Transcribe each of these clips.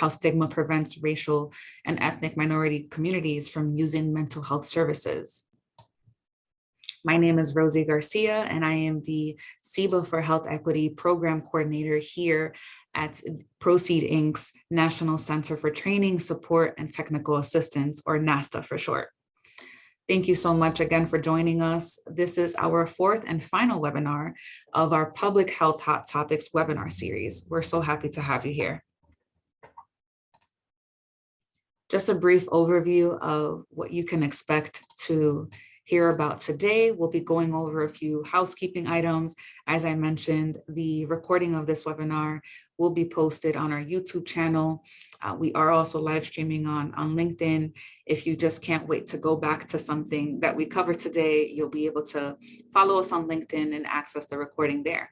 how stigma prevents racial and ethnic minority communities from using mental health services. My name is Rosie Garcia, and I am the SIBA for Health Equity Program Coordinator here at Proceed Inc.'s National Center for Training, Support, and Technical Assistance, or NASTA for short. Thank you so much again for joining us. This is our fourth and final webinar of our Public Health Hot Topics webinar series. We're so happy to have you here. Just a brief overview of what you can expect to hear about today. We'll be going over a few housekeeping items. As I mentioned, the recording of this webinar will be posted on our YouTube channel. We are also live streaming on LinkedIn. If you just can't wait to go back to something that we covered today, you'll be able to follow us on LinkedIn and access the recording there.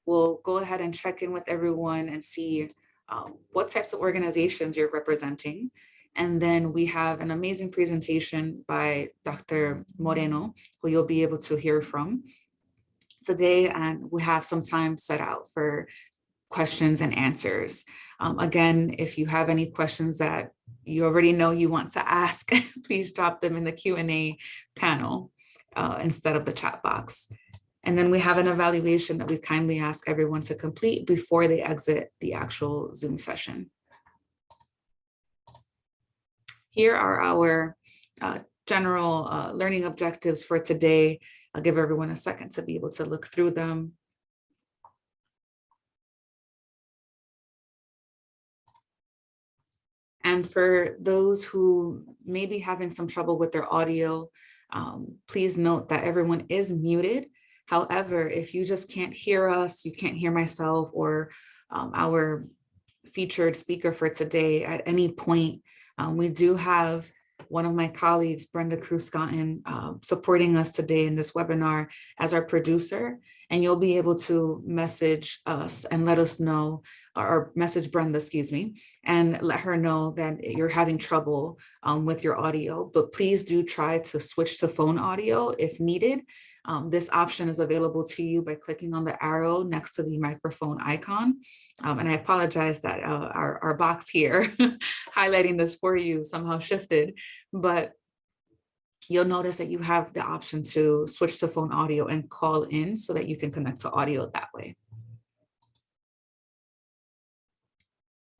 We'll go ahead and check in with everyone and see what types of organizations you're representing. And then we have an amazing presentation by Dr. Moreno, who you'll be able to hear from today. And we have some time set out for questions and answers. Again, if you have any questions that you already know you want to ask, please drop them in the Q&A panel instead of the chat box. And then we have an evaluation that we kindly ask everyone to complete before they exit the actual Zoom session. Here are our general learning objectives for today. I'll give everyone a second to be able to look through them. And for those who may be having some trouble with their audio, please note that everyone is muted. However, if you just can't hear us, you can't hear myself or our featured speaker for today at any point, we do have one of my colleagues, Brenda Cruz-Scotton, supporting us today in this webinar as our producer, and you'll be able to message us and let us know, or message Brenda, excuse me, and let her know that you're having trouble with your audio, but please do try to switch to phone audio if needed. This option is available to you by clicking on the arrow next to the microphone icon. And I apologize that our box here highlighting this for you somehow shifted, but you'll notice that you have the option to switch to phone audio and call in so that you can connect to audio that way.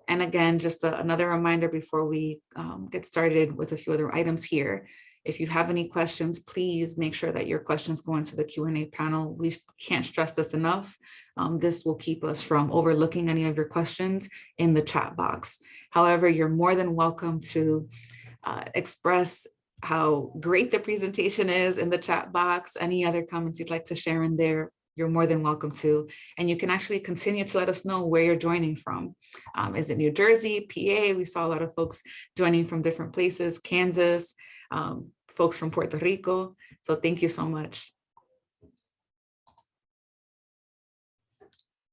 And again, just another reminder before we get started with a few other items here. If you have any questions, please make sure that your questions go into the Q&A panel. We can't stress this enough. This will keep us from overlooking any of your questions in the chat box. However, you're more than welcome to express how great the presentation is in the chat box. Any other comments you'd like to share in there, you're more than welcome to. And you can actually continue to let us know where you're joining from. Is it New Jersey, PA? We saw a lot of folks joining from different places, Kansas, folks from Puerto Rico. So thank you so much.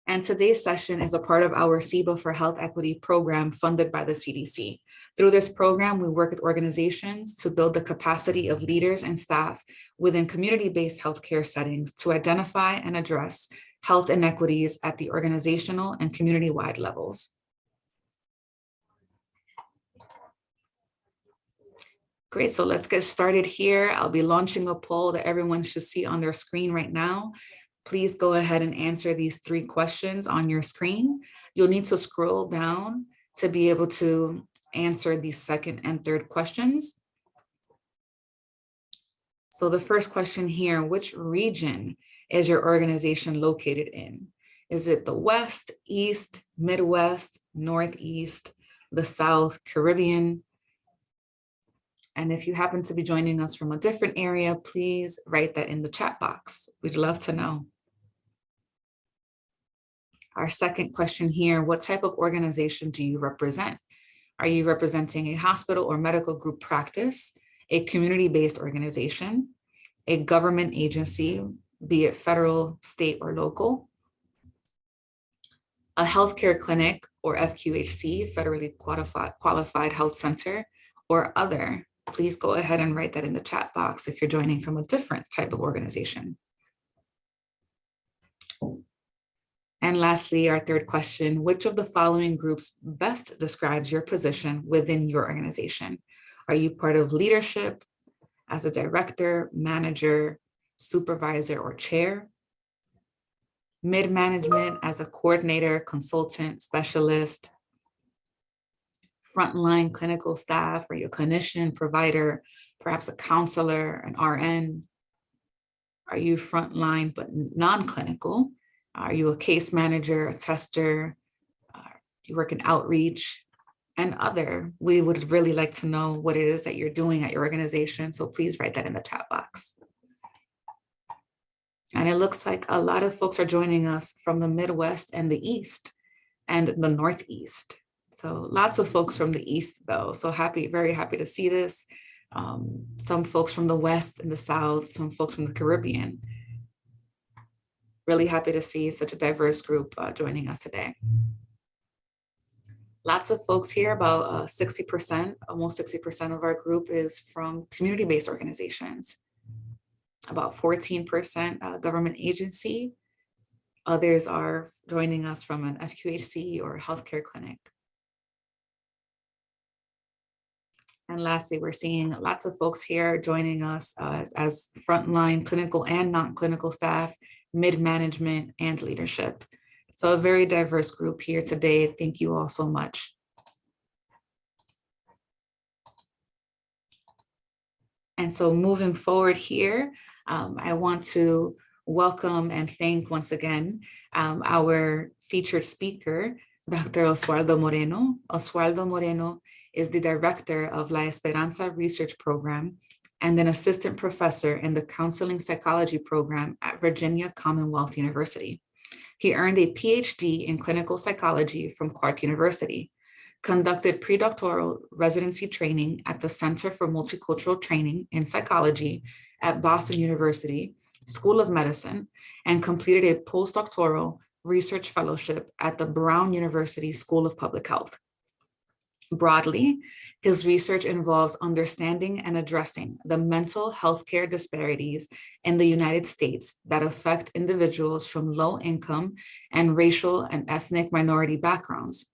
And today's session is a part of our SIBA for Health Equity program funded by the CDC. Through this program, we work with organizations to build the capacity of leaders and staff within community-based healthcare settings to identify and address health inequities at the organizational and community-wide levels. Great, so let's get started here. I'll be launching a poll that everyone should see on their screen right now. Please go ahead and answer these 3 questions on your screen. You'll need to scroll down to be able to answer the second and third questions. So the first question here, which region is your organization located in? Is it the West, East, Midwest, Northeast, the South, Caribbean? And if you happen to be joining us from a different area, please write that in the chat box. We'd love to know. Our second question here, what type of organization do you represent? Are you representing a hospital or medical group practice, a community-based organization, a government agency, be it federal, state, or local, a healthcare clinic or FQHC, federally qualified health center, or other? Please go ahead and write that in the chat box if you're joining from a different type of organization. And lastly, our third question, which of the following groups best describes your position within your organization? Are you part of leadership, as a director, manager, supervisor, or chair? Mid-management as a coordinator, consultant, specialist, frontline clinical staff, or your clinician, provider, perhaps a counselor, an RN? Are you frontline but non-clinical? Are you a case manager, a tester? Do you work in outreach? And other? We would really like to know what it is that you're doing at your organization, so please write that in the chat box. And it looks like a lot of folks are joining us from the Midwest and the East and the Northeast. So lots of folks from the East though. So very happy to see this. Some folks from the West and the South, some folks from the Caribbean. Really happy to see such a diverse group joining us today. Lots of folks here, about 60%, almost 60% of our group is from community-based organizations. About 14% government agency. Others are joining us from an FQHC or healthcare clinic. And lastly, we're seeing lots of folks here joining us as frontline clinical and non-clinical staff, mid-management, and leadership. So a very diverse group here today. Thank you all so much. And so moving forward here, I want to welcome and thank once again our featured speaker, Dr. Oswaldo Moreno. Oswaldo Moreno is the director of La Esperanza Research Program and an assistant professor in the Counseling Psychology Program at Virginia Commonwealth University. He earned a PhD in clinical psychology from Clark University, conducted predoctoral residency training at the Center for Multicultural Training in Psychology at Boston University School of Medicine, and completed a postdoctoral research fellowship at the Brown University School of Public Health. Broadly, his research involves understanding and addressing the mental health care disparities in the United States that affect individuals from low income and racial and ethnic minority backgrounds.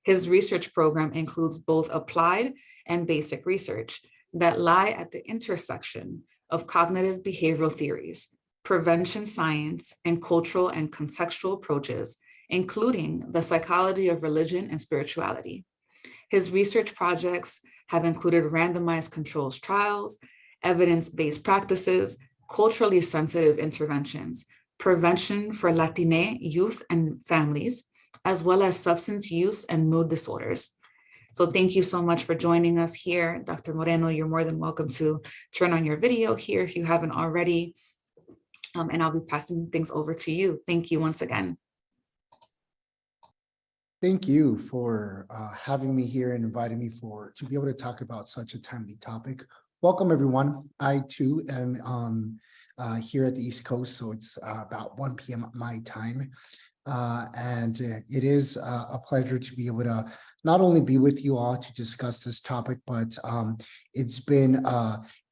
His research program includes both applied and basic research that lie at the intersection of cognitive behavioral theories, prevention science, and cultural and contextual approaches, including the psychology of religion and spirituality. His research projects have included randomized controls trials, evidence-based practices, culturally sensitive interventions, prevention for Latine youth and families, as well as substance use and mood disorders. So thank you so much for joining us here. Dr. Moreno, you're more than welcome to turn on your video here if you haven't already, and I'll be passing things over to you. Thank you once again. Thank you for having me here and inviting me to be able to talk about such a timely topic. Welcome, everyone. I, too, am here at the East Coast, so it's about 1 p.m. my time. And it is a pleasure to be able to not only be with you all to discuss this topic, but it's been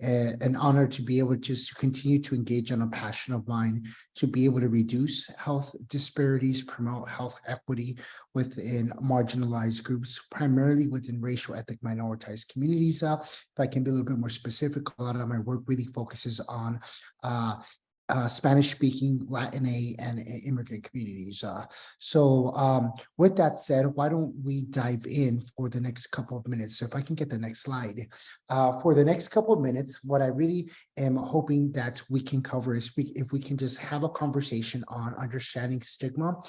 an honor to be able just to continue to engage on a passion of mine to be able to reduce health disparities, promote health equity within marginalized groups, primarily within racial, ethnic, minoritized communities. If I can be a little bit more specific, a lot of my work really focuses on Spanish-speaking, Latin and immigrant communities. So with that said, why don't we dive in for the next couple of minutes? So if I can get the next slide. For the next couple of minutes, what I really am hoping that we can cover is if we can just have a conversation on understanding stigma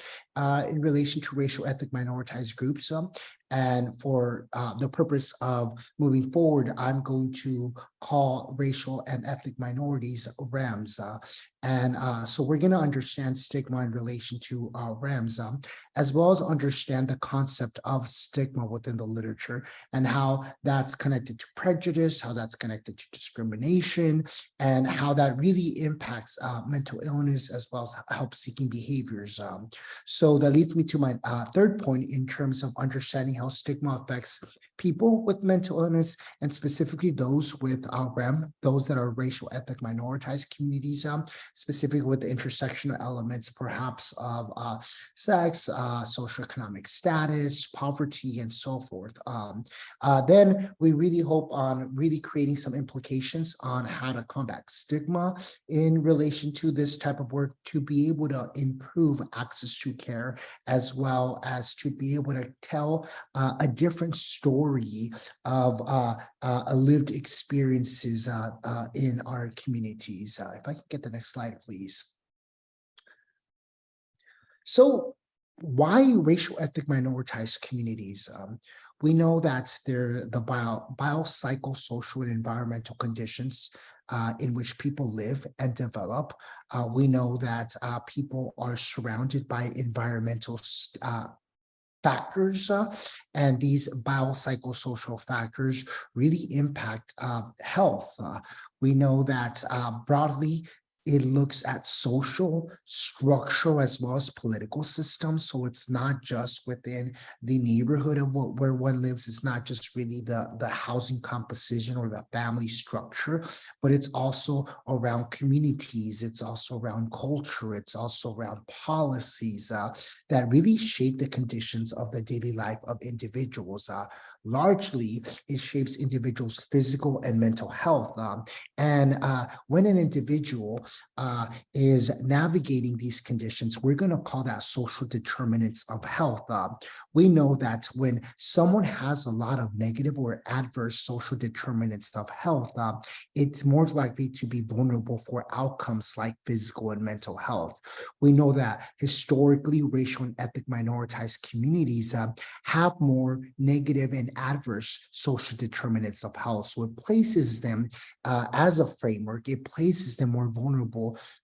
in relation to racial, ethnic, minoritized groups. And for the purpose of moving forward, I'm going to call racial and ethnic minorities RAMs. So we're going to understand stigma in relation to RAMs, as well as understand the concept of stigma within the literature and how that's connected to prejudice, how that's connected to discrimination, and how that really impacts mental illness as well as help-seeking behaviors. So that leads me to my third point in terms of understanding how stigma affects people with mental illness, and specifically those with REM, those that are racial, ethnic, minoritized communities. specifically with the intersectional elements, perhaps of sex, socioeconomic status, poverty, and so forth. Then we really hope on really creating some implications on how to combat stigma in relation to this type of work, to be able to improve access to care, as well as to be able to tell a different story of lived experiences in our communities. If I can get the next slide, please. So why racial ethnic minoritized communities? We know that the biopsychosocial and environmental conditions in which people live and develop. We know that people are surrounded by environmental factors, and these biopsychosocial factors really impact health. We know that broadly, it looks at social, structural, as well as political systems. So it's not just within the neighborhood of where one lives. It's not just really the housing composition or the family structure, but it's also around communities. It's also around culture. It's also around policies that really shape the conditions of the daily life of individuals. Largely, it shapes individuals' physical and mental health. And when an individual is navigating these conditions, we're going to call that social determinants of health. We know that when someone has a lot of negative or adverse social determinants of health, it's more likely to be vulnerable for outcomes like physical and mental health. We know that historically, racial and ethnic minoritized communities have more negative and adverse social determinants of health. So it places them as a framework, it places them more vulnerable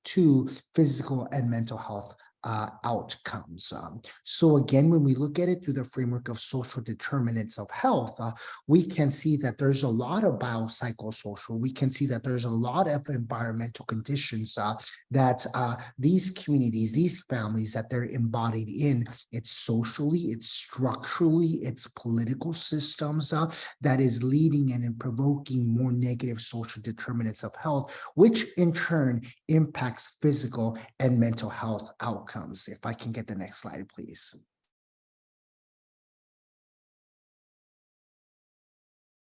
to physical and mental health outcomes. So again, when we look at it through the framework of social determinants of health, we can see that there's a lot of biopsychosocial, we can see that there's a lot of environmental conditions that these communities, these families that they're embodied in, it's socially, it's structurally, it's political systems that is leading and provoking more negative social determinants of health, which in turn impacts physical and mental health outcomes. If I can get the next slide, please.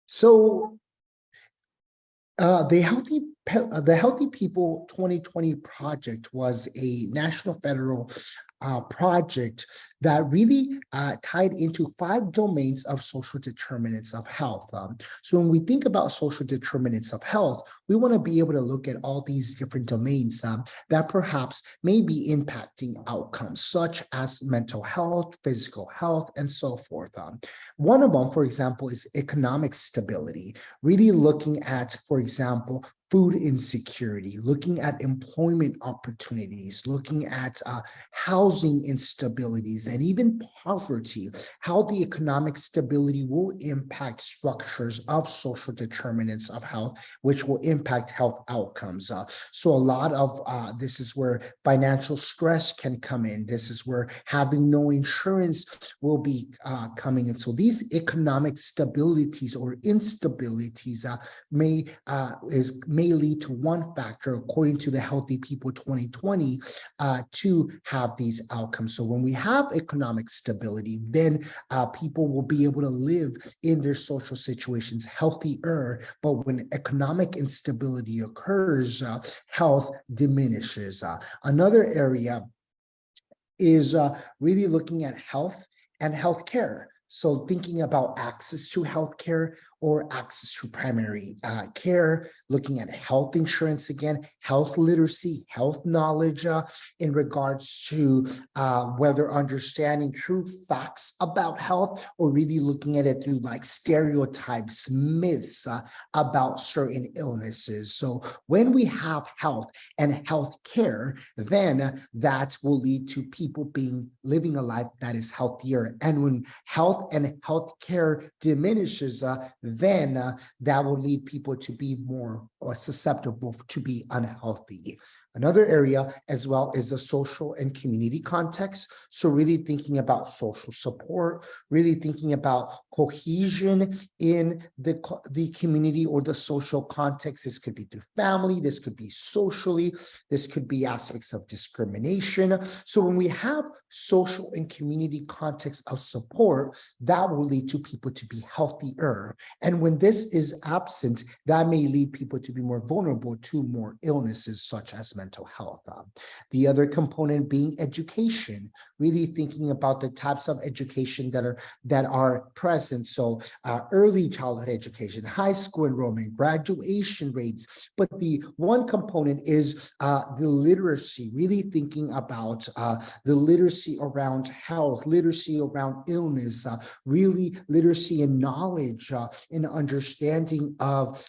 So the Healthy People 2020 project was a national federal project that really tied into 5 domains of social determinants of health. So when we think about social determinants of health, we want to be able to look at all these different domains that perhaps may be impacting outcomes, such as mental health, physical health, and so forth. One of them, for example, is economic stability, really looking at, for example, food insecurity, looking at employment opportunities, looking at housing instabilities, and even poverty, how the economic stability will impact structures of social determinants of health, which will impact health outcomes. So a lot of this is where financial stress can come in. This is where having no insurance will be coming in. So these economic stabilities or instabilities may lead to one factor, according to the Healthy People 2020, to have these outcomes. So when we have economic stability, then people will be able to live in their social situations healthier. But when economic instability occurs, health diminishes. Another area is really looking at health and healthcare. So thinking about access to healthcare or access to primary care, looking at health insurance again, health literacy, health knowledge in regards to whether understanding true facts about health or really looking at it through like stereotypes, myths about certain illnesses. So when we have health and health care, then that will lead to people living a life that is healthier. And when health and health care diminishes, then that will lead people to be more susceptible to be unhealthy. Another area as well is the social and community context. So really thinking about social support, really thinking about cohesion in the community or the social context. This could be through family, this could be socially, this could be aspects of discrimination. So when we have social and community context of support, that will lead to people to be healthier. And when this is absent, that may lead people to be more vulnerable to more illnesses such as mental health. The other component being education, really thinking about the types of education that are present. So early childhood education, high school enrollment, graduation rates. But the one component is the literacy, really thinking about the literacy around health, literacy around illness, really literacy and knowledge and understanding of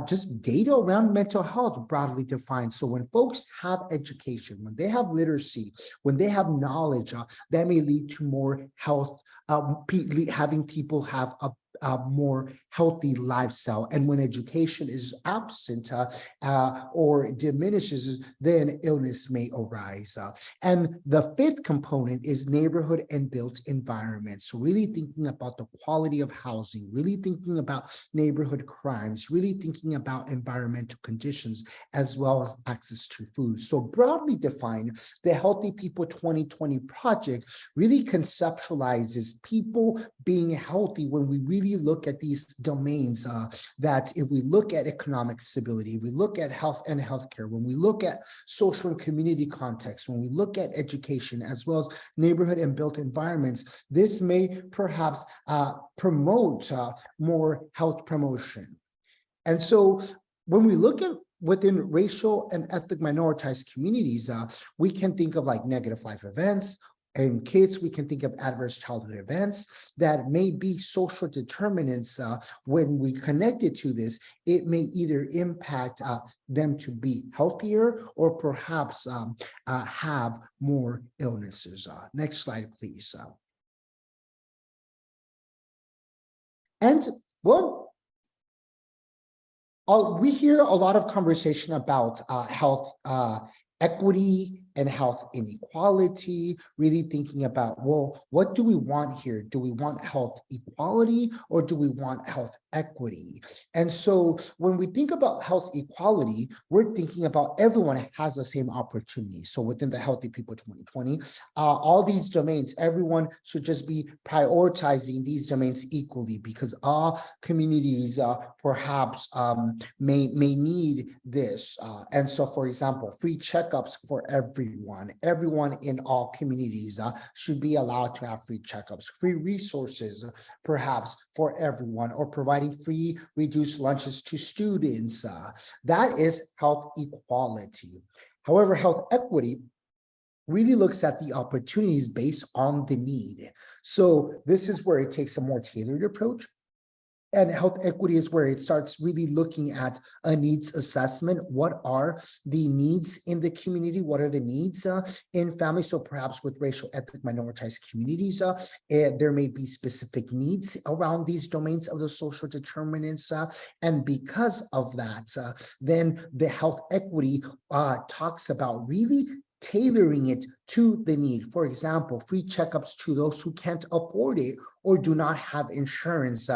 just data around mental health broadly defined. So when folks have education, when they have literacy, when they have knowledge, that may lead to more health, having people have a more healthy lifestyle. And when education is absent or diminishes, then illness may arise. And the fifth component is neighborhood and built environment. So really thinking about the quality of housing, really thinking about neighborhood crimes, really thinking about environmental conditions, as well as access to food. So broadly defined, the Healthy People 2020 project really conceptualizes people being healthy when we really look at these domains that if we look at economic stability, we look at health and healthcare, when we look at social and community context, when we look at education, as well as neighborhood and built environments, this may perhaps promote more health promotion. And so when we look at within racial and ethnic minoritized communities, we can think of like negative life events. In kids, we can think of adverse childhood events that may be social determinants. When we connect it to this, it may either impact them to be healthier or perhaps have more illnesses. Next slide, please. And well, we hear a lot of conversation about health equity and health inequality, really thinking about, well, what do we want here? Do we want health equality or do we want health equity? And so when we think about health equality, we're thinking about everyone has the same opportunity. So within the Healthy People 2020, all these domains, everyone should just be prioritizing these domains equally because all communities perhaps may need this. And so, for example, free checkups for everyone in all communities should be allowed to have free checkups, free resources, perhaps for everyone, or providing free reduced lunches to students. That is health equality. However, health equity really looks at the opportunities based on the need. So this is where it takes a more tailored approach. And health equity is where it starts really looking at a needs assessment. What are the needs in the community? What are the needs in families? So perhaps with racial, ethnic, minoritized communities, there may be specific needs around these domains of the social determinants. And because of that, then the health equity talks about really tailoring it to the need. For example, free checkups to those who can't afford it or do not have insurance,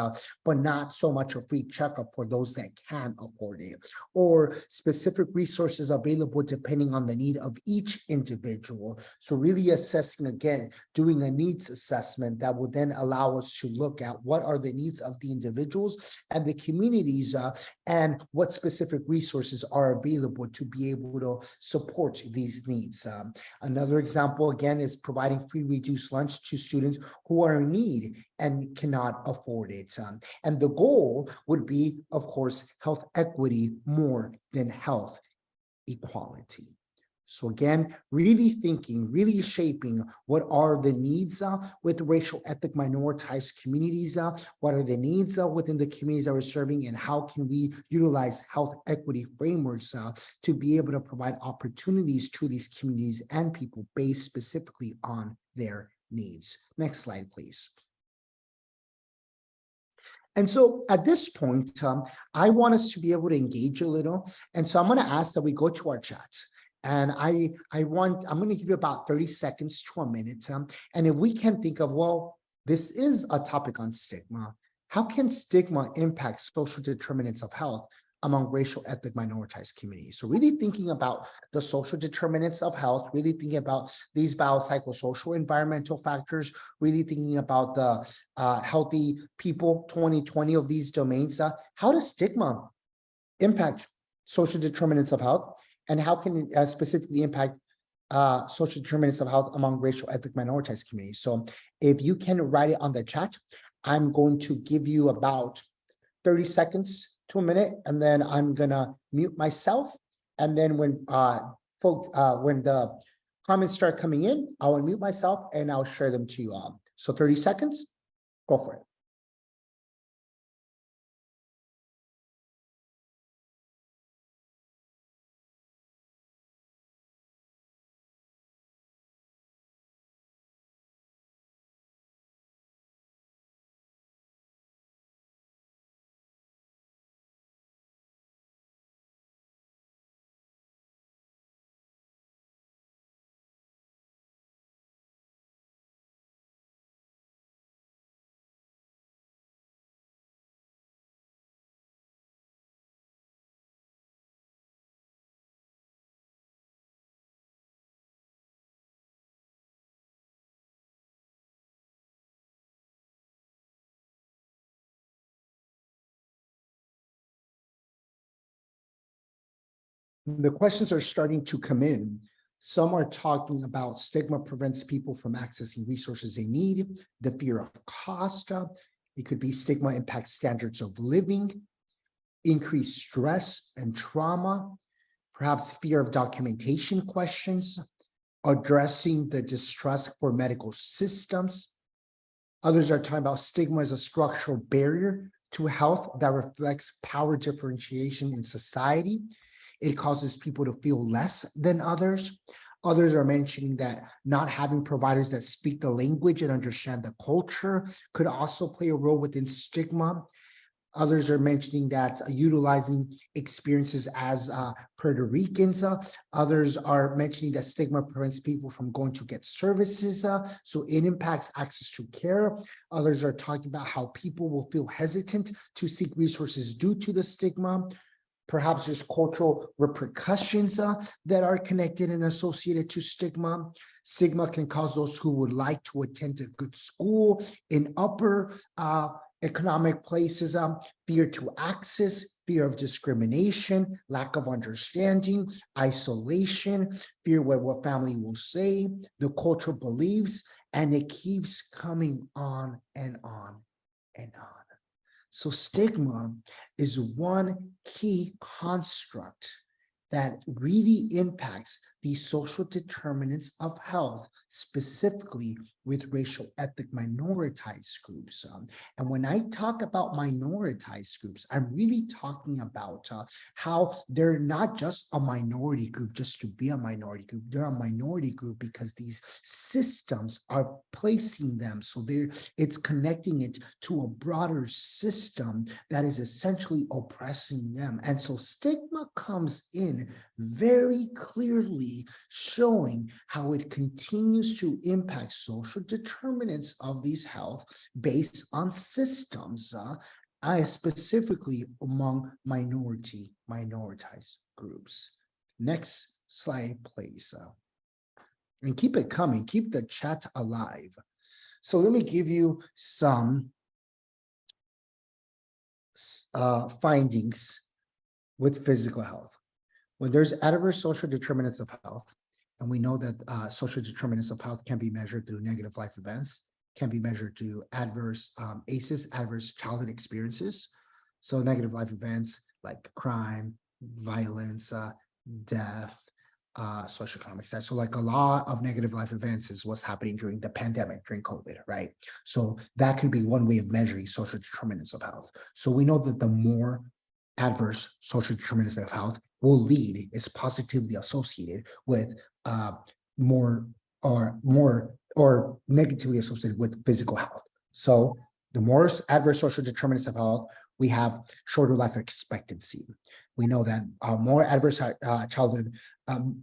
but not so much a free checkup for those that can afford it, or specific resources available depending on the need of each individual. So really assessing, again, doing a needs assessment that will then allow us to look at what are the needs of the individuals and the communities and what specific resources are available to be able to support these needs. Another example, again, is providing free reduced lunch to students who are in need and cannot afford it. And the goal would be, of course, health equity more than health equality. So again, really thinking, really shaping what are the needs with racial, ethnic, minoritized communities, what are the needs within the communities that we're serving, and how can we utilize health equity frameworks to be able to provide opportunities to these communities and people based specifically on their needs. Next slide, please. And so at this point, I want us to be able to engage a little. And so I'm going to ask that we go to our chat. And I'm going to give you about 30 seconds to a minute. And if we can think of, well, this is a topic on stigma. How can stigma impact social determinants of health among racial, ethnic, minoritized communities? So really thinking about the social determinants of health, really thinking about these biopsychosocial environmental factors, really thinking about the healthy people 2020 of these domains. How does stigma impact social determinants of health, and how can it specifically impact social determinants of health among racial, ethnic, minoritized communities? So if you can write it on the chat, I'm going to give you about 30 seconds to a minute, and then I'm gonna mute myself. And then when when the comments start coming in, I'll unmute myself and I'll share them to you all. So 30 seconds, go for it. The questions are starting to come in. Some are talking about stigma prevents people from accessing resources they need, the fear of cost. It could be stigma impacts standards of living, increased stress and trauma, perhaps fear of documentation questions, addressing the distrust for medical systems. Others are talking about stigma as a structural barrier to health that reflects power differentiation in society. It causes people to feel less than others. Others are mentioning that not having providers that speak the language and understand the culture could also play a role within stigma. Others are mentioning that utilizing experiences as Puerto Ricans. Others are mentioning that stigma prevents people from going to get services, so it impacts access to care. Others are talking about how people will feel hesitant to seek resources due to the stigma. Perhaps there's cultural repercussions that are connected and associated to stigma. Stigma can cause those who would like to attend a good school in upper economic places, fear to access, fear of discrimination, lack of understanding, isolation, fear what family will say, the cultural beliefs, and it keeps coming on and on and on. So stigma is one key construct that really impacts the social determinants of health, specifically with racial, ethnic, minoritized groups. And when I talk about minoritized groups, I'm really talking about how they're not just a minority group just to be a minority group. They're a minority group because these systems are placing them. So it's connecting it to a broader system that is essentially oppressing them. And so stigma comes in very clearly, showing how it continues to impact social determinants of these health based on systems, specifically among minoritized groups. Next slide, please. And keep it coming, keep the chat alive. So let me give you some findings with physical health. When there's adverse social determinants of health, and we know that social determinants of health can be measured through negative life events, can be measured through adverse ACEs, adverse childhood experiences. So negative life events like crime, violence, death, socioeconomic status. So like a lot of negative life events is what's happening during the pandemic, during COVID, right? So that could be one way of measuring social determinants of health. So we know that the more adverse social determinants of health will lead, is positively associated with more negatively associated with physical health. So the more adverse social determinants of health, we have shorter life expectancy. We know that more adverse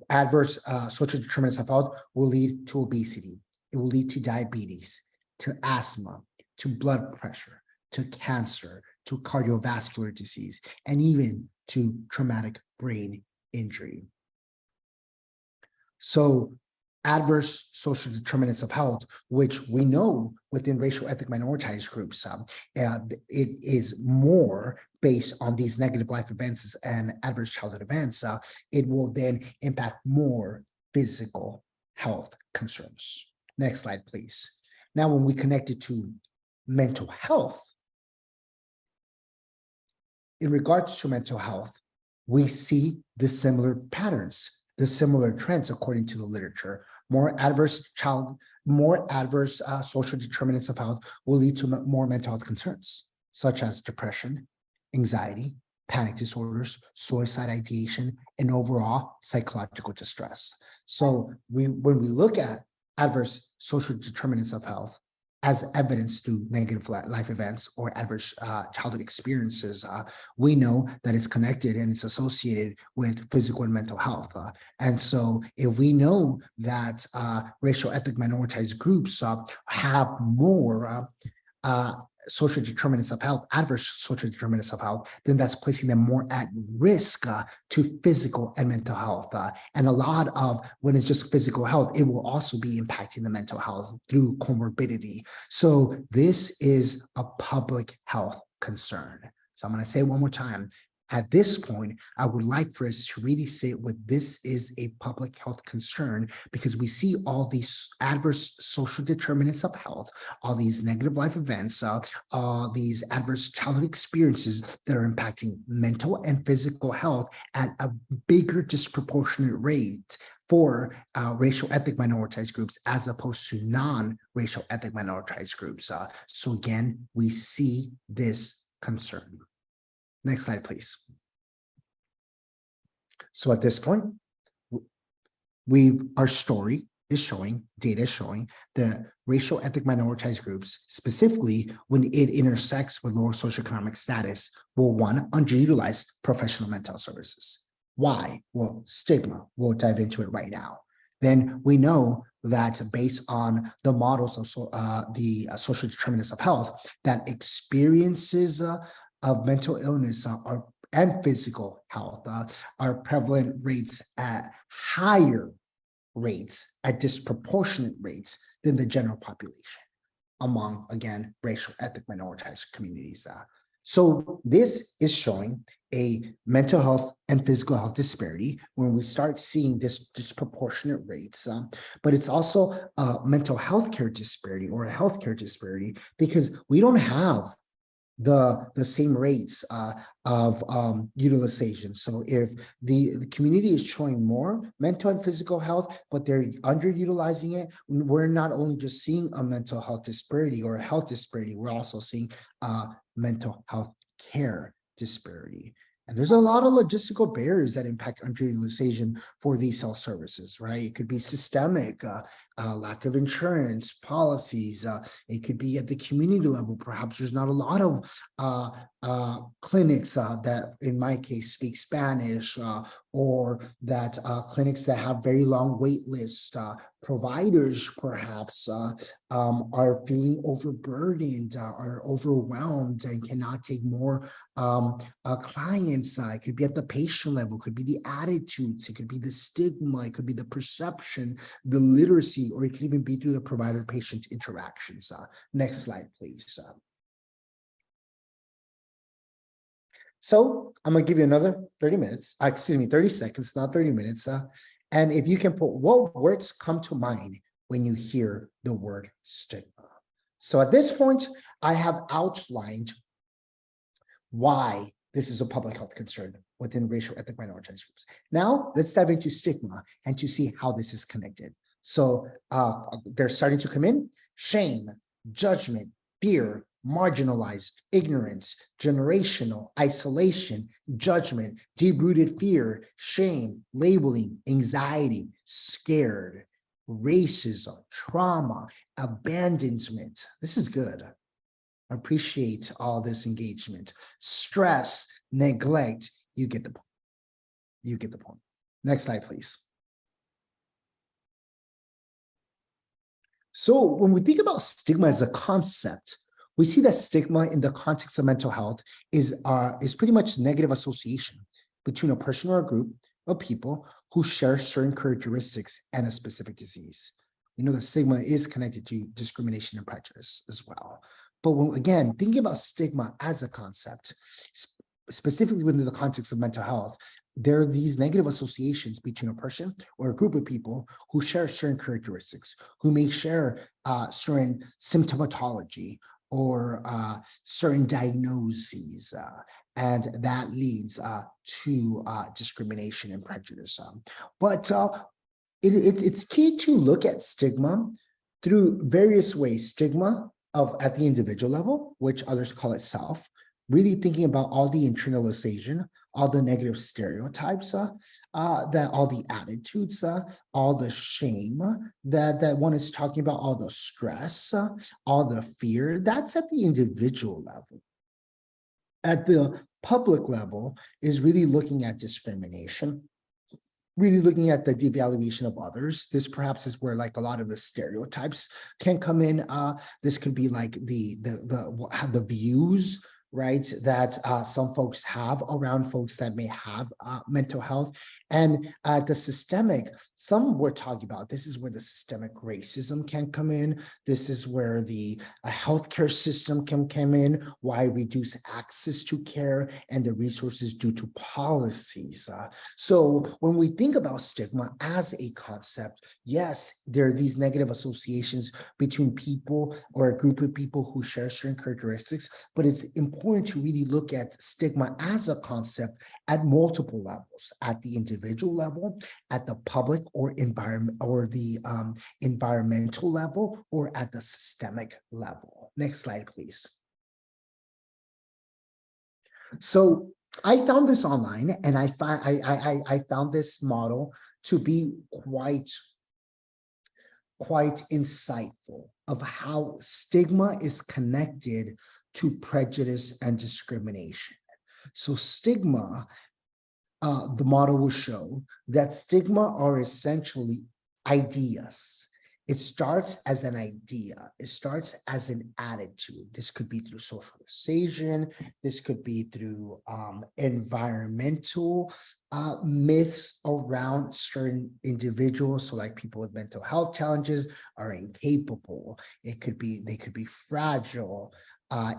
adverse social determinants of health will lead to obesity. It will lead to diabetes, to asthma, to blood pressure, to cancer, to cardiovascular disease, and even to traumatic brain injury. So adverse social determinants of health, which we know within racial ethnic minoritized groups, it is more based on these negative life events and adverse childhood events. It will then impact more physical health concerns. Next slide, please. Now, when we connect it to mental health, in regards to mental health, we see the similar patterns, the similar trends according to the literature. More adverse social determinants of health will lead to more mental health concerns, such as depression, anxiety, panic disorders, suicide ideation, and overall psychological distress. So when we look at adverse social determinants of health as evidence through negative life events or adverse childhood experiences, we know that it's connected and it's associated with physical and mental health. And so if we know that racial ethnic minoritized groups have more social determinants of health, adverse social determinants of health, then that's placing them more at risk to physical and mental health. And a lot of when it's just physical health, it will also be impacting the mental health through comorbidity. So this is a public health concern. So I'm going to say it one more time. At this point, I would like for us to really say what this is a public health concern, because we see all these adverse social determinants of health, all these negative life events, these adverse childhood experiences that are impacting mental and physical health at a bigger disproportionate rate for racial ethnic minoritized groups as opposed to non-racial ethnic minoritized groups. So again, we see this concern. Next slide, please. So at this point, our story is showing, data is showing the racial ethnic minoritized groups, specifically when it intersects with lower socioeconomic status, will one, underutilize professional mental health services. Why? Well, stigma. We'll dive into it right now. Then we know that based on the models of the social determinants of health, that experiences of mental illness and physical health are prevalent rates at higher rates, at disproportionate rates than the general population among, again, racial ethnic minoritized communities. So this is showing a mental health and physical health disparity when we start seeing this disproportionate rates, but it's also a mental health care disparity or a healthcare disparity because we don't have the same rates of utilization. So if the community is showing more mental and physical health, but they're underutilizing it, we're not only just seeing a mental health disparity or a health disparity, we're also seeing mental health care disparity. And there's a lot of logistical barriers that impact underutilization for these health services, right? It could be systemic, lack of insurance policies. It could be at the community level. Perhaps there's not a lot of clinics that, in my case, speak Spanish, or that clinics that have very long wait lists. Providers perhaps are feeling overburdened, are overwhelmed, and cannot take more clients. It could be at the patient level, could be the attitudes, it could be the stigma, it could be the perception, the literacy, or it could even be through the provider-patient interactions. Next slide, please. So I'm going to give you another 30 minutes, 30 seconds, not 30 minutes. And if you can put what words come to mind when you hear the word stigma. So at this point, I have outlined why this is a public health concern within racial ethnic minoritized groups. Now let's dive into stigma and to see how this is connected. So they're starting to come in: shame, judgment, fear, marginalized, ignorance, generational, isolation, judgment, deep-rooted fear, shame, labeling, anxiety, scared, racism, trauma, abandonment. This is good. I appreciate all this engagement. Stress, neglect, you get the point. You get the point. Next slide, please. So when we think about stigma as a concept, we see that stigma in the context of mental health is pretty much negative association between a person or a group of people who share certain characteristics and a specific disease. We know that stigma is connected to discrimination and prejudice as well. But when, again, thinking about stigma as a concept, specifically within the context of mental health, there are these negative associations between a person or a group of people who share certain characteristics, who may share certain symptomatology or certain diagnoses, and that leads to discrimination and prejudice. But it's key to look at stigma through various ways. Stigma at the individual level, which others call it self, really thinking about all the internalization, all the negative stereotypes, that all the attitudes, all the shame that one is talking about, all the stress, all the fear, that's at the individual level. At the public level is really looking at discrimination, really looking at the devaluation of others. This perhaps is where like a lot of the stereotypes can come in. This could be like the views, right, that some folks have around folks that may have mental health. And the systemic, some we're talking about, this is where the systemic racism can come in. This is where the healthcare system can come in, why reduce access to care and the resources due to policies. So when we think about stigma as a concept, yes, there are these negative associations between people or a group of people who share certain characteristics, but it's important to really look at stigma as a concept at multiple levels, at the individual level, at the public or environment or the environmental level, or at the systemic level. Next slide, please. So I found this online, and I found this model to be quite insightful of how stigma is connected to prejudice and discrimination. So stigma, the model will show that stigma are essentially ideas. It starts as an idea. It starts as an attitude. This could be through socialization. This could be through environmental myths around certain individuals. So like people with mental health challenges are incapable. They could be fragile.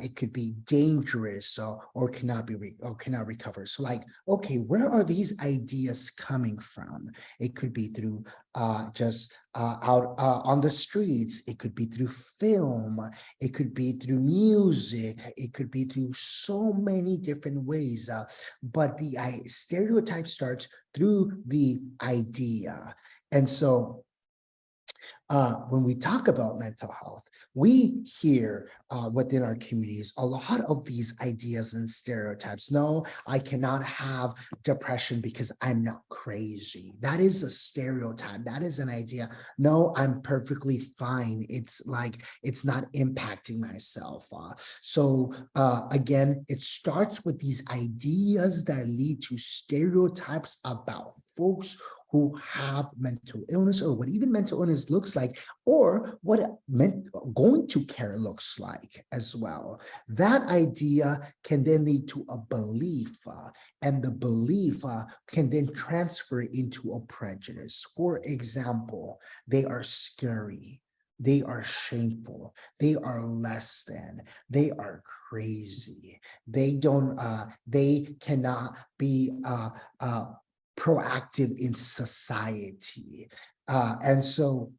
It could be dangerous, or cannot recover. So like, okay, where are these ideas coming from? It could be through just out on the streets. It could be through film. It could be through music. It could be through so many different ways. But the stereotype starts through the idea. And so when we talk about mental health, we hear within our communities a lot of these ideas and stereotypes. No, I cannot have depression because I'm not crazy. That is a stereotype. That is an idea. No, I'm perfectly fine. It's like, it's not impacting myself. So again, it starts with these ideas that lead to stereotypes about folks who have mental illness, or what even mental illness looks like, or what going to care looks like as well. That idea can then lead to a belief, and the belief can then transfer into a prejudice. For example, they are scary, they are shameful, they are less than, they are crazy, they cannot be proactive in society. And so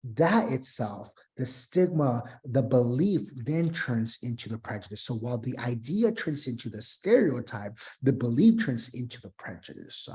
that itself, the stigma, the belief then turns into the prejudice. So while the idea turns into the stereotype, the belief turns into the prejudice.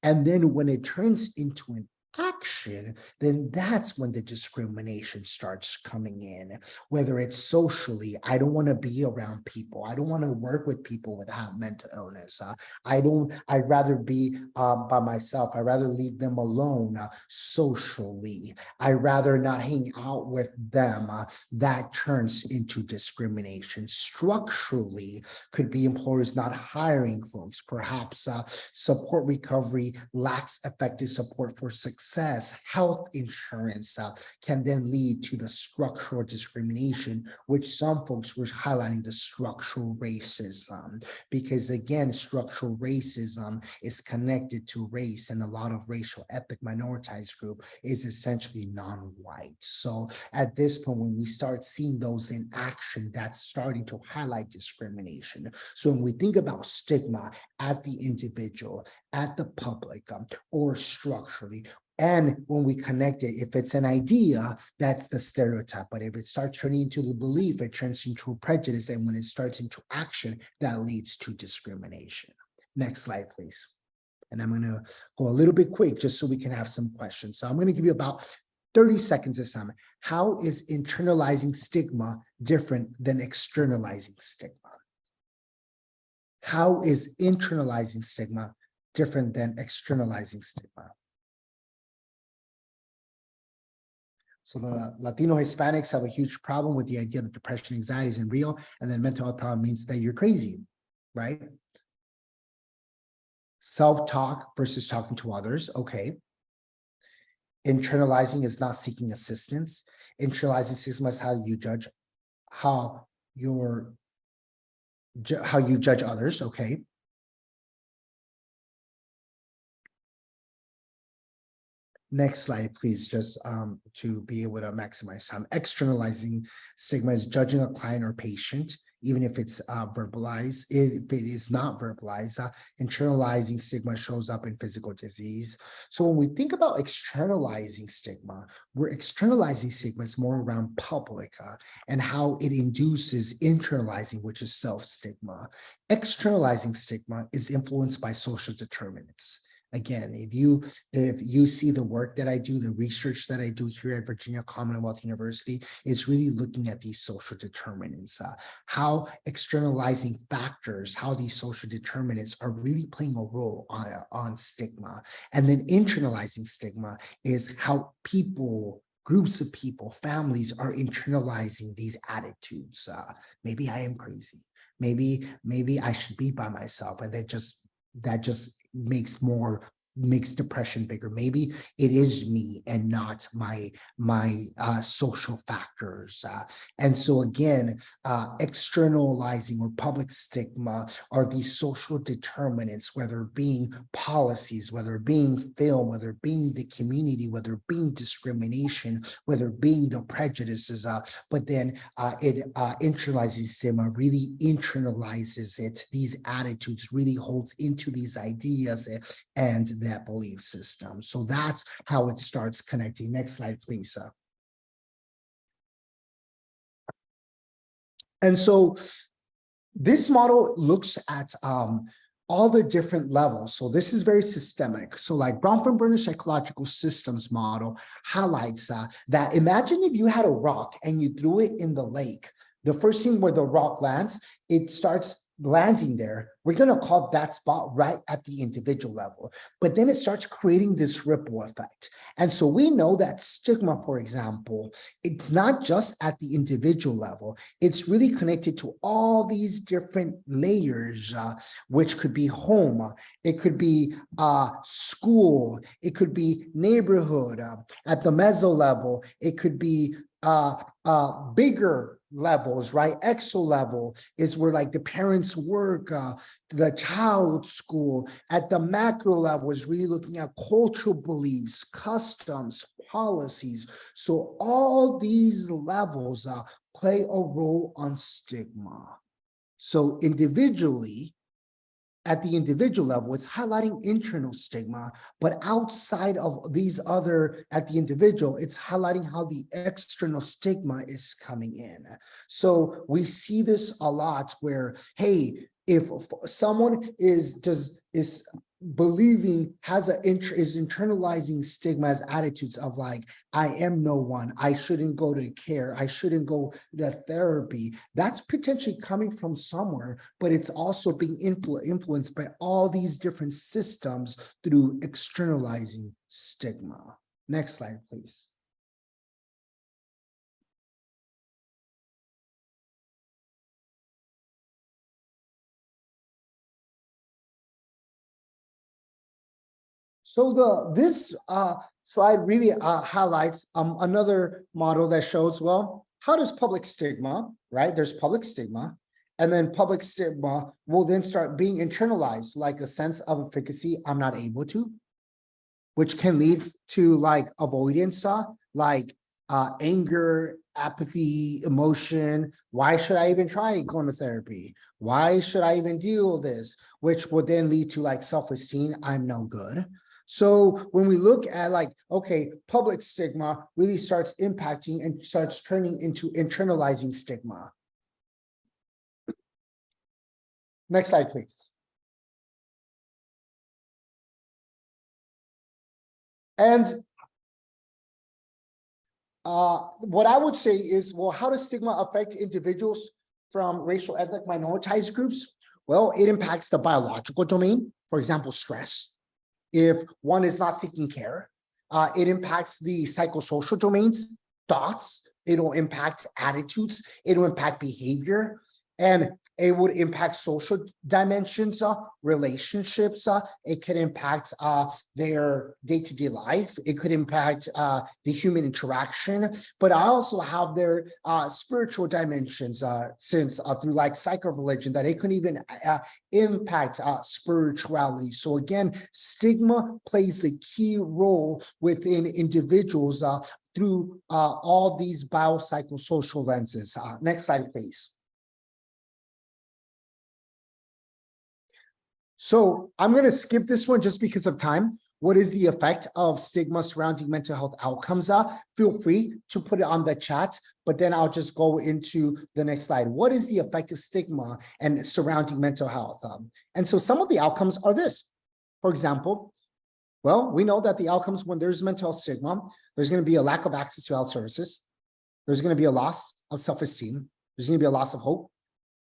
And then when it turns into action, then that's when the discrimination starts coming in. Whether it's socially, I don't want to be around people. I don't want to work with people with mental illness. I'd rather be by myself. I'd rather leave them alone socially. I'd rather not hang out with them. That turns into discrimination. Structurally, could be employers not hiring folks. Perhaps support recovery lacks effective support for success. Health insurance can then lead to the structural discrimination, which some folks were highlighting the structural racism, because again, structural racism is connected to race, and a lot of racial ethnic minoritized group is essentially non-white. So at this point, when we start seeing those in action, that's starting to highlight discrimination. So when we think about stigma at the individual, at the public, or structurally, and when we connect it, if it's an idea, that's the stereotype. But if it starts turning into the belief, it turns into prejudice. And when it starts into action, that leads to discrimination. Next slide, please. And I'm going to go a little bit quick just so we can have some questions. So I'm going to give you about 30 seconds this time. How is internalizing stigma different than externalizing stigma? How is internalizing stigma different than externalizing stigma? So the Latino Hispanics have a huge problem with the idea that depression, anxiety isn't real, and then mental health problem means that you're crazy, right? Self-talk versus talking to others, okay. Internalizing is not seeking assistance. Internalizing stigma is how you judge you judge others, okay. Next slide, please, just to be able to maximize time. Externalizing stigma is judging a client or patient, even if it's verbalized. If it is not verbalized, internalizing stigma shows up in physical disease. So when we think about externalizing stigma, we're externalizing stigma is more around public and how it induces internalizing, which is self-stigma. Externalizing stigma is influenced by social determinants. Again, if you see the work that I do, the research that I do here at Virginia Commonwealth University, it's really looking at these social determinants, how externalizing factors, how these social determinants are really playing a role on stigma. And then internalizing stigma is how people, groups of people, families are internalizing these attitudes. Maybe I am crazy. Maybe I should be by myself, and that just makes depression bigger. Maybe it is me and not my social factors. And so again, externalizing or public stigma are these social determinants, whether being policies, whether being film, whether being the community, whether being discrimination, whether being the prejudices, but then it internalizes stigma, really internalizes it. These attitudes really holds into these ideas and that belief system. So that's how it starts connecting. Next slide, please. And so this model looks at all the different levels. So this is very systemic. So like Bronfenbrenner psychological systems model highlights that imagine if you had a rock and you threw it in the lake. The first thing where the rock lands, it starts landing there. We're going to call that spot right at the individual level, but then it starts creating this ripple effect. And so we know that stigma, for example, it's not just at the individual level, it's really connected to all these different layers, which could be home, it could be school, it could be neighborhood, at the meso level, it could be bigger levels, right? Exo level is where like the parents work, the child's school. At the macro level is really looking at cultural beliefs, customs, policies. So all these levels play a role on stigma. So individually, at the individual level, it's highlighting internal stigma, but outside of these other, at the individual, it's highlighting how the external stigma is coming in. So we see this a lot where, hey, if someone is believing is internalizing stigma as attitudes of like, I am no one, I shouldn't go to care, I shouldn't go to therapy. That's potentially coming from somewhere, but it's also being influenced by all these different systems through externalizing stigma. Next slide, please. So this slide really highlights another model that shows, well, how does public stigma, right? There's public stigma, and then public stigma will then start being internalized, like a sense of efficacy, I'm not able to, which can lead to like avoidance, like anger, apathy, emotion. Why should I even try going to therapy? Why should I even deal with this? Which would then lead to like self-esteem, I'm no good. So when we look at like, okay, public stigma really starts impacting and starts turning into internalizing stigma. Next slide, please. And what I would say is, well, how does stigma affect individuals from racial, ethnic, minoritized groups? Well, it impacts the biological domain, for example, stress. If one is not seeking care, it impacts the psychosocial domains, thoughts, it'll impact attitudes, it'll impact behavior, and it would impact social dimensions, relationships, it could impact their day-to-day life, it could impact the human interaction, but I also have their spiritual dimensions, since through like psycho-religion, that it could even impact spirituality. So again, stigma plays a key role within individuals through all these biopsychosocial lenses. Next slide, please. So I'm going to skip this one just because of time. What is the effect of stigma surrounding mental health outcomes? Feel free to put it on the chat, but then I'll just go into the next slide. What is the effect of stigma and surrounding mental health? And so some of the outcomes are this. For example, well, we know that the outcomes when there's mental health stigma, there's going to be a lack of access to health services. There's going to be a loss of self-esteem. There's going to be a loss of hope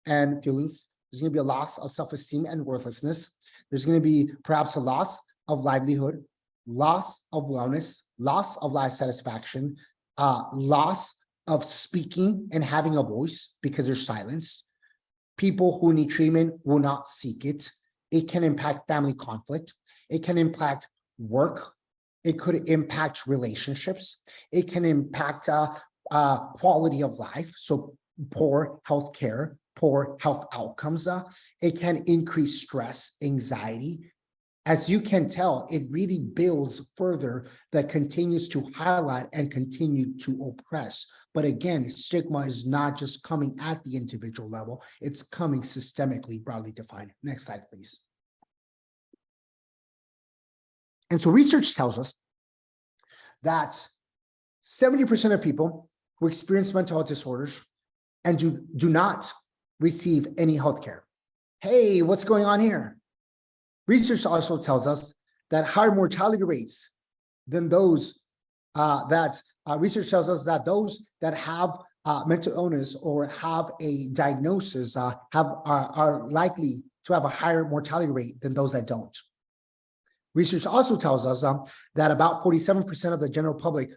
and feelings. There's going to be a loss of self-esteem and worthlessness. There's going to be perhaps a loss of livelihood, loss of wellness, loss of life satisfaction, loss of speaking and having a voice because they're silenced. People who need treatment will not seek it. It can impact family conflict. It can impact work. It could impact relationships. It can impact quality of life. So poor health care, poor health outcomes. It can increase stress, anxiety. As you can tell, it really builds further that continues to highlight and continue to oppress. But again, stigma is not just coming at the individual level, it's coming systemically broadly defined. Next slide, please. And so research tells us that 70% of people who experience mental health disorders and do not receive any health care. Hey, what's going on here? Research also tells us that higher mortality rates than those research tells us that those that have mental illness or have a diagnosis are likely to have a higher mortality rate than those that don't. Research also tells us that about 47% of the general public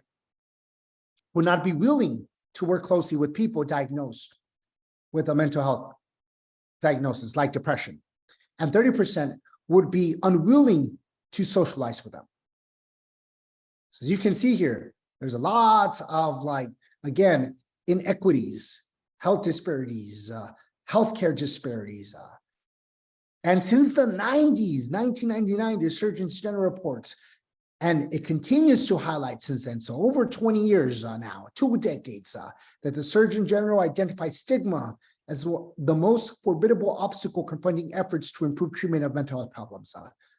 would not be willing to work closely with people diagnosed with a mental health diagnosis like depression, and 30% would be unwilling to socialize with them. So as you can see here, there's a lot of like, again, inequities, health disparities, healthcare disparities. And since the 90s, 1999, the Surgeon General reports, and it continues to highlight since then, so over 20 years now, 2 decades, that the Surgeon General identifies stigma as the most formidable obstacle confronting efforts to improve treatment of mental health problems.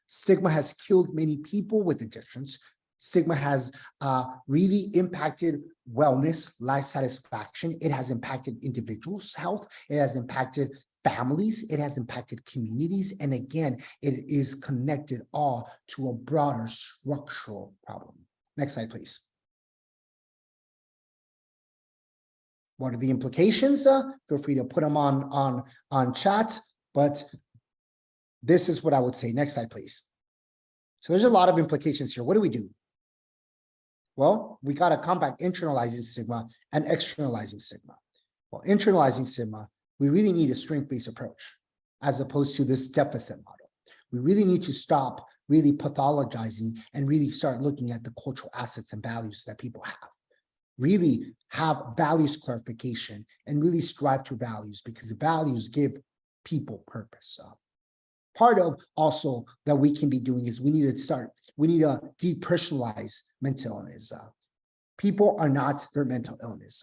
Stigma has killed many people with addictions. Stigma has really impacted wellness, life satisfaction. It has impacted individuals' health. It has impacted families, it has impacted communities, and again, it is connected all to a broader structural problem. Next slide, please. What are the implications? Feel free to put them on chat, but this is what I would say. Next slide, please. So there's a lot of implications here. What do we do? Well, we got to combat internalizing stigma and externalizing stigma. Well, internalizing stigma, we really need a strength-based approach as opposed to this deficit model. We really need to stop really pathologizing and really start looking at the cultural assets and values that people have. Really have values clarification and really strive to values, because the values give people purpose. Part of also that we can be doing is we need to depersonalize mental illness. People are not their mental illness.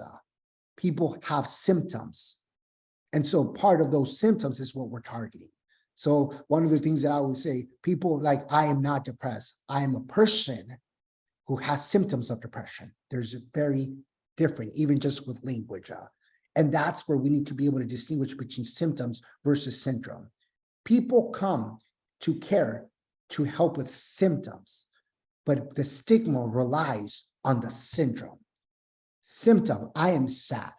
People have symptoms. And so part of those symptoms is what we're targeting. So one of the things that I always say, people like, I am not depressed. I am a person who has symptoms of depression. There's a very different, even just with language. And that's where we need to be able to distinguish between symptoms versus syndrome. People come to care to help with symptoms, but the stigma relies on the syndrome. Symptom, I am sad,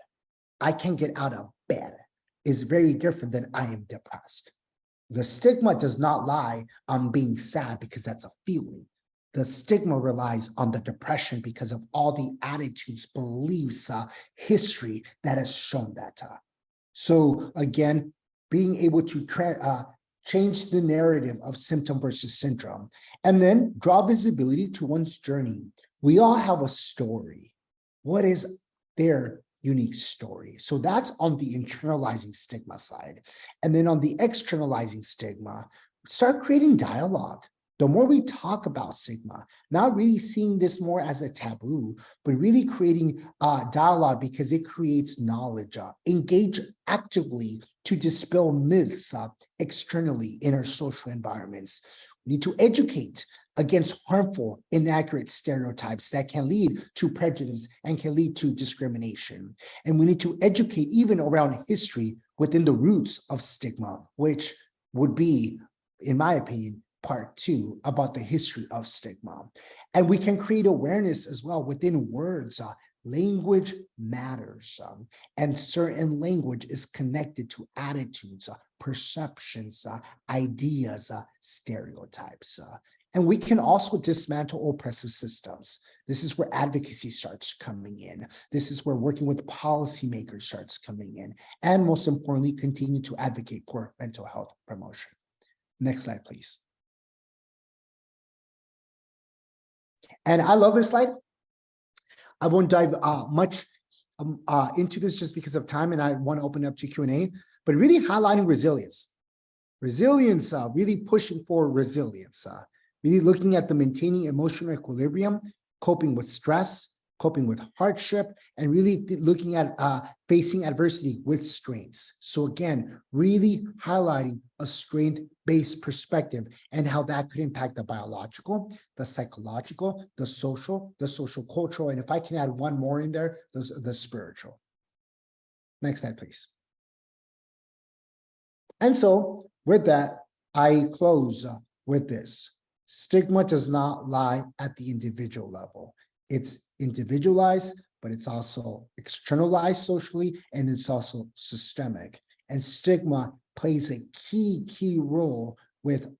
I can't get out of bed, is very different than I am depressed. The stigma does not lie on being sad because that's a feeling. The stigma relies on the depression because of all the attitudes, beliefs, history that has shown that. So again, being able to change the narrative of symptom versus syndrome, and then draw visibility to one's journey. We all have a story. What is their unique story? So that's on the internalizing stigma side. And then on the externalizing stigma, start creating dialogue. The more we talk about stigma, not really seeing this more as a taboo, but really creating dialogue because it creates knowledge. Engage actively to dispel myths externally in our social environments. We need to educate against harmful, inaccurate stereotypes that can lead to prejudice and can lead to discrimination. And we need to educate even around history within the roots of stigma, which would be, in my opinion, part 2 about the history of stigma. And we can create awareness as well within words. Language matters, and certain language is connected to attitudes, perceptions, ideas, stereotypes. And we can also dismantle oppressive systems. This is where advocacy starts coming in. This is where working with policymakers starts coming in. And most importantly, continue to advocate for mental health promotion. Next slide, please. And I love this slide. I won't dive much into this just because of time, and I want to open up to Q&A, but really highlighting resilience. Resilience, really pushing for resilience, really looking at the maintaining emotional equilibrium, coping with stress, coping with hardship, and really looking at facing adversity with strengths. So again, really highlighting a strength-based perspective and how that could impact the biological, the psychological, the social cultural, and if I can add one more in there, the spiritual. Next slide, please. And so with that, I close with this. Stigma does not lie at the individual level. It's individualized, but it's also externalized socially, and it's also systemic. And stigma plays a key role with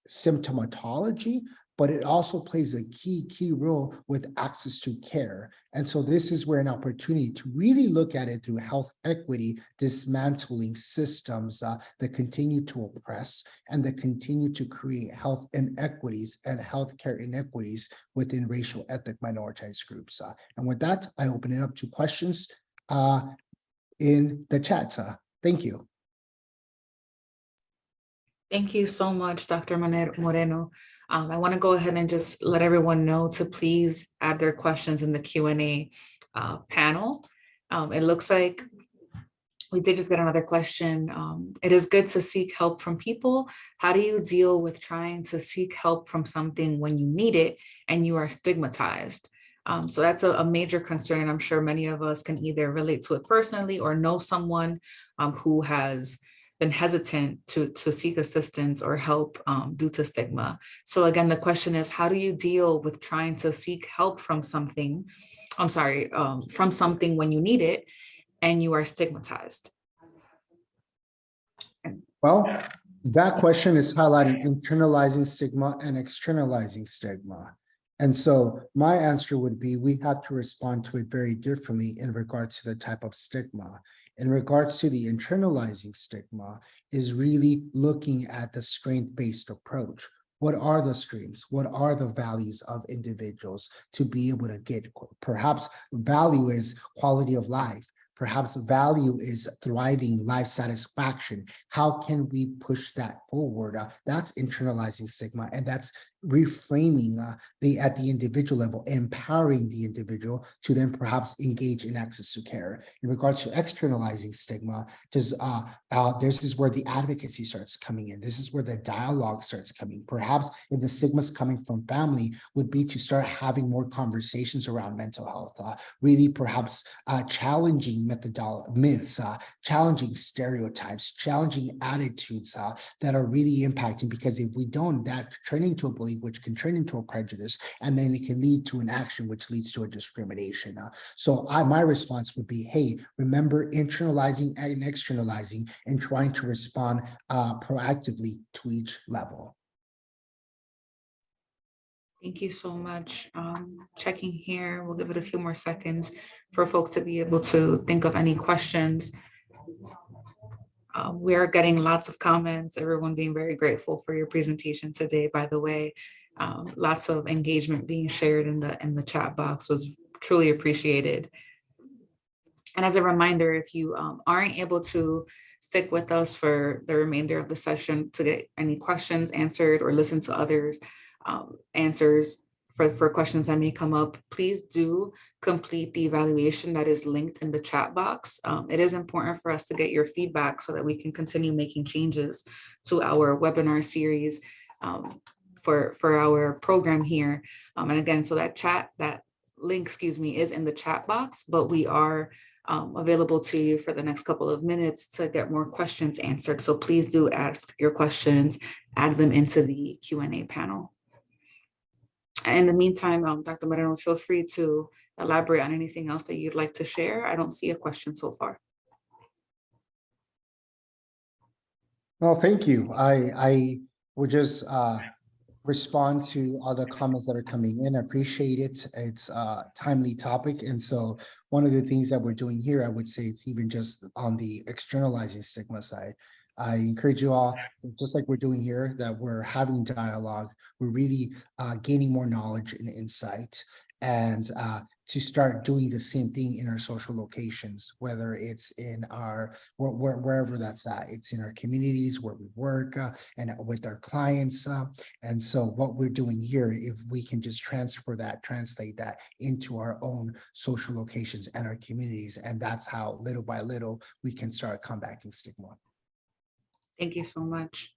symptomatology, but it also plays a key role with access to care. And so this is where an opportunity to really look at it through health equity, dismantling systems that continue to oppress and that continue to create health inequities and healthcare inequities within racial, ethnic, minoritized groups. And with that, I open it up to questions in the chat. Thank you. Thank you so much, Dr. Moreno. I want to go ahead and just let everyone know to please add their questions in the Q&A panel. It looks like we did just get another question. It is good to seek help from people. How do you deal with trying to seek help from something when you need it and you are stigmatized? So that's a major concern. I'm sure many of us can either relate to it personally or know someone who has been hesitant to seek assistance or help due to stigma. So again, the question is, how do you deal with trying to seek help from something, from something when you need it and you are stigmatized? Well, that question is highlighting internalizing stigma and externalizing stigma. And so my answer would be, we have to respond to it very differently in regards to the type of stigma. In regards to the internalizing stigma, is really looking at the strength-based approach. What are the strengths? What are the values of individuals to be able to get? Perhaps value is quality of life. Perhaps value is thriving life satisfaction. How can we push that forward? That's internalizing stigma, and that's reframing at the individual level, empowering the individual to then perhaps engage in access to care. In regards to externalizing stigma, this is where the advocacy starts coming in. This is where the dialogue starts coming. Perhaps if the stigma is coming from family, would be to start having more conversations around mental health, really perhaps challenging myths, challenging stereotypes, challenging attitudes that are really impacting, because if we don't, that turn into a belief, which can turn into a prejudice, and then it can lead to an action which leads to a discrimination. So my response would be, hey, remember internalizing and externalizing and trying to respond proactively to each level. Thank you so much. Checking here, we'll give it a few more seconds for folks to be able to think of any questions. We are getting lots of comments, everyone being very grateful for your presentation today, by the way. Lots of engagement being shared in the chat box was truly appreciated. And as a reminder, if you aren't able to stick with us for the remainder of the session to get any questions answered or listen to others' answers for questions that may come up, please do complete the evaluation that is linked in the chat box. It is important for us to get your feedback so that we can continue making changes to our webinar series for our program here. And again, so that link, is in the chat box, but we are available to you for the next couple of minutes to get more questions answered. So please do ask your questions, add them into the Q&A panel. In the meantime, Dr. Moreno, feel free to elaborate on anything else that you'd like to share. I don't see a question so far. Well, thank you. I would just respond to all the comments that are coming in. I appreciate it. It's a timely topic. And so one of the things that we're doing here, I would say it's even just on the externalizing stigma side. I encourage you all, just like we're doing here, that we're having dialogue. We're really gaining more knowledge and insight, and to start doing the same thing in our social locations, whether it's in our, wherever that's at. It's in our communities where we work and with our clients. And so what we're doing here, if we can just translate that into our own social locations and our communities, and that's how little by little we can start combating stigma. Thank you so much.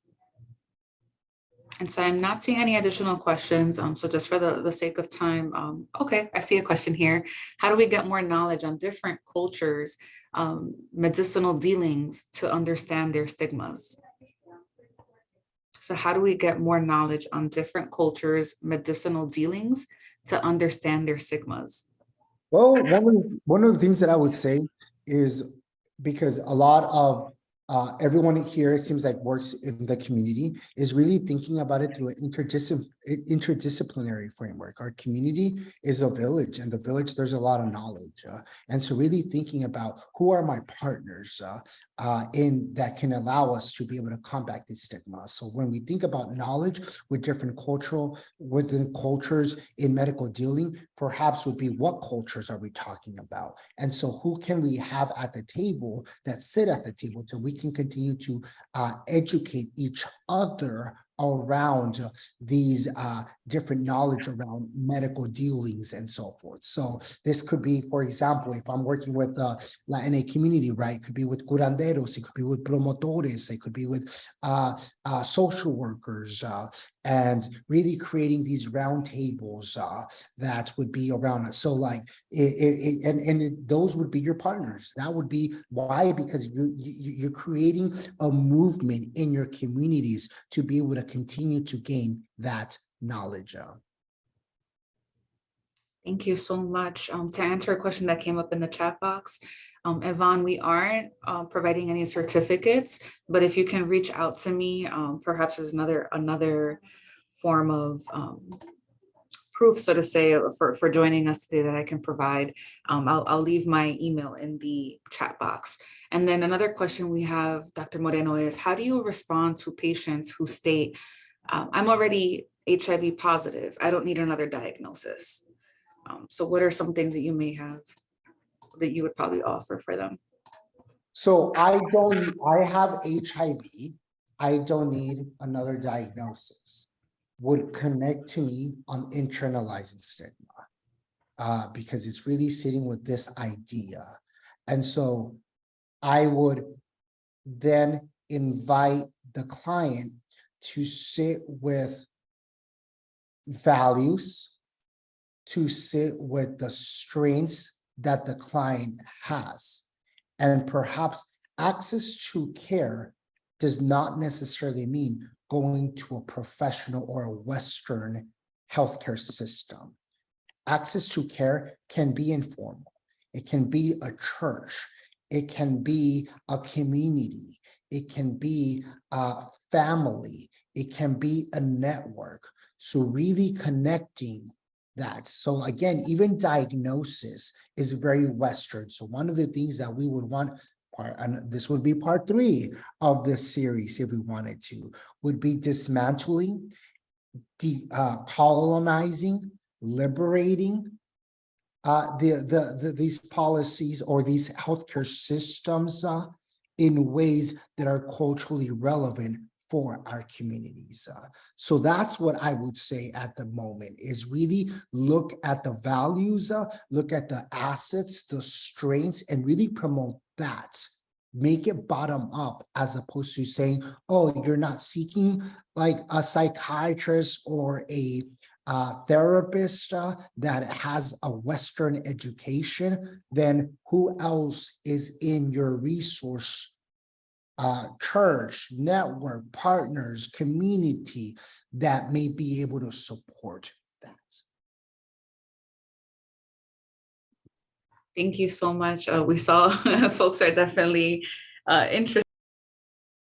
And so I'm not seeing any additional questions. So just for the sake of time, okay, I see a question here. How do we get more knowledge on different cultures, medicinal dealings to understand their stigmas? So how do we get more knowledge on different cultures, medicinal dealings to understand their stigmas? Well, one of the things that I would say is, because a lot of everyone here, it seems like, works in the community, is really thinking about it through an interdisciplinary framework. Our community is a village, and the village, there's a lot of knowledge. And so really thinking about who are my partners in that can allow us to be able to combat this stigma. So when we think about knowledge with different within cultures in medical dealing, perhaps would be, what cultures are we talking about? And so who can we have at the table, that sit at the table, so we can continue to educate each other around these different knowledge around medical dealings and so forth. So this could be, for example, if I'm working with in a community, right, it could be with curanderos, it could be with promotores, it could be with social workers, and really creating these roundtables that would be around us. So like those would be your partners. That would be why, because you're creating a movement in your communities to be able to continue to gain that knowledge. Thank you so much. To answer a question that came up in the chat box, Yvonne, we aren't providing any certificates, but if you can reach out to me, perhaps as another form of proof, so to say, for joining us today that I can provide. I'll leave my email in the chat box. And then another question we have, Dr. Moreno, is how do you respond to patients who state, I'm already HIV positive, I don't need another diagnosis? So what are some things that you may have that you would probably offer for them? So I have HIV. I don't need another diagnosis. Would connect to me on internalizing stigma, because it's really sitting with this idea. And so I would then invite the client to sit with values, to sit with the strengths that the client has. And perhaps access to care does not necessarily mean going to a professional or a Western healthcare system. Access to care can be informal. It can be a church. It can be a community. It can be a family. It can be a network. So really connecting that. So again, even diagnosis is very Western. So one of the things that we would want, and this would be part 3 of this series if we wanted to, would be dismantling, colonizing, liberating these policies or these healthcare systems in ways that are culturally relevant for our communities. So that's what I would say at the moment, is really look at the values, look at the assets, the strengths, and really promote that. Make it bottom up, as opposed to saying, oh, you're not seeking like a psychiatrist or a therapist that has a Western education, then who else is in your resource church, network, partners, community that may be able to support that? Thank you so much. We saw folks are definitely interested